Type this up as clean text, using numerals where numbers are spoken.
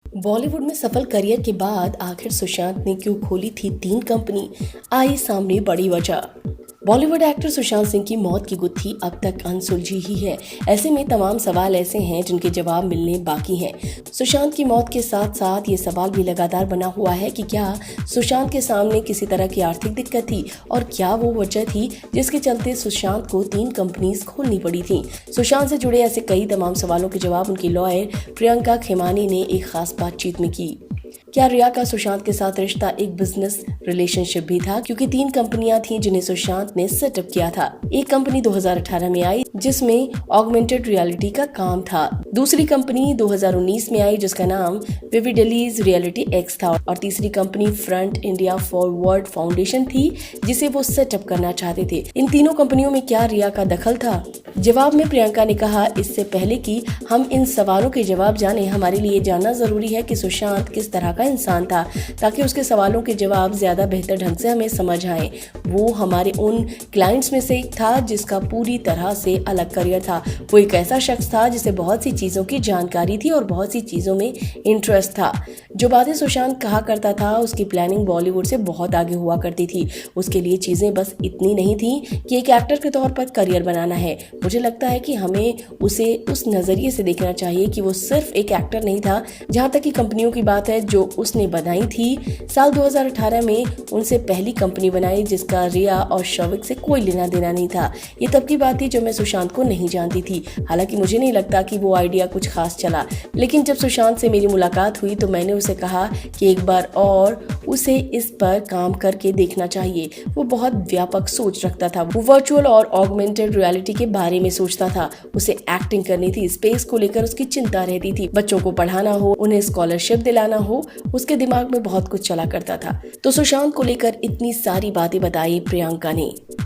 बॉलीवुड में सफल करियर के बाद आखिर सुशांत ने क्यों खोली थी 3 कंपनी, आई सामने बड़ी वजह। बॉलीवुड एक्टर सुशांत सिंह की मौत की गुत्थी अब तक अनसुलझी ही है। ऐसे में तमाम सवाल ऐसे हैं जिनके जवाब मिलने बाकी हैं। सुशांत की मौत के साथ साथ ये सवाल भी लगातार बना हुआ है कि क्या सुशांत के सामने किसी तरह की आर्थिक दिक्कत थी और क्या वो वजह थी जिसके चलते सुशांत को 3 कंपनीज खोलनी पड़ी थी। सुशांत से जुड़े ऐसे कई तमाम सवालों के जवाब उनकी लॉयर प्रियंका खेमानी ने एक खास बातचीत में की। क्या रिया का सुशांत के साथ रिश्ता एक बिजनेस रिलेशनशिप भी था, क्योंकि 3 कंपनियां थीं जिन्हें सुशांत ने सेटअप किया था। एक कंपनी 2018 में आई जिसमें ऑगमेंटेड रियलिटी का काम था। दूसरी कंपनी 2019 में आई जिसका नाम विविडलीज रियलिटी एक्स था और तीसरी company front India forward foundation थी जिसे वो सेटअप करना चाहते थे। इन तीनों कंपनियों में क्या रिया का दखल था? जवाब में प्रियंका ने कहा, इससे पहले कि हम इन सवालों के जवाब जाने, हमारे लिए जानना जरूरी है कि सुशांत किस तरह का इंसान था, ताकि उसके सवालों के जवाब ज्यादा बेहतर ढंग से हमें समझ आए। वो हमारे उन क्लाइंट्स में से एक था जिसका पूरी तरह से अलग करियर था। वो एक ऐसा शख्स था जिसे बहुत सी चीजों की जानकारी थी और बहुत सी चीजों में इंटरेस्ट था। जो बातें सुशांत कहा करता था उसकी प्लानिंग बॉलीवुड से बहुत आगे हुआ करती थी। उसके लिए चीजें बस इतनी नहीं थी कि एक एक्टर के तौर पर करियर बनाना है। मुझे लगता है कि हमें उसे उस नजरिए से देखना चाहिए कि वो सिर्फ एक एक्टर नहीं था। जहां तक कि कंपनियों की बात है जो उसने बनाई थी, साल 2018 में उनसे पहली कंपनी बनाई जिसका रिया और शौविक से कोई लेना देना नहीं था। ये तब की बात थी जब मैं सुशांत को नहीं जानती थी। हालांकि मुझे नहीं लगता कि वो आइडिया कुछ खास चला, लेकिन जब सुशांत से मेरी मुलाकात हुई तो मैंने उसे कहा कि एक बार और उसे इस पर काम करके देखना चाहिए। वो बहुत व्यापक सोच रखता था। वो वर्चुअल और ऑगमेंटेड रियलिटी के बारे में सोचता था। उसे एक्टिंग करनी थी, स्पेस को लेकर उसकी चिंता रहती थी। बच्चों को पढ़ाना हो, उन्हें स्कॉलरशिप दिलाना हो, उसके दिमाग में बहुत कुछ चला करता था। तो सुशांत को लेकर इतनी सारी बातें बताई प्रियंका ने।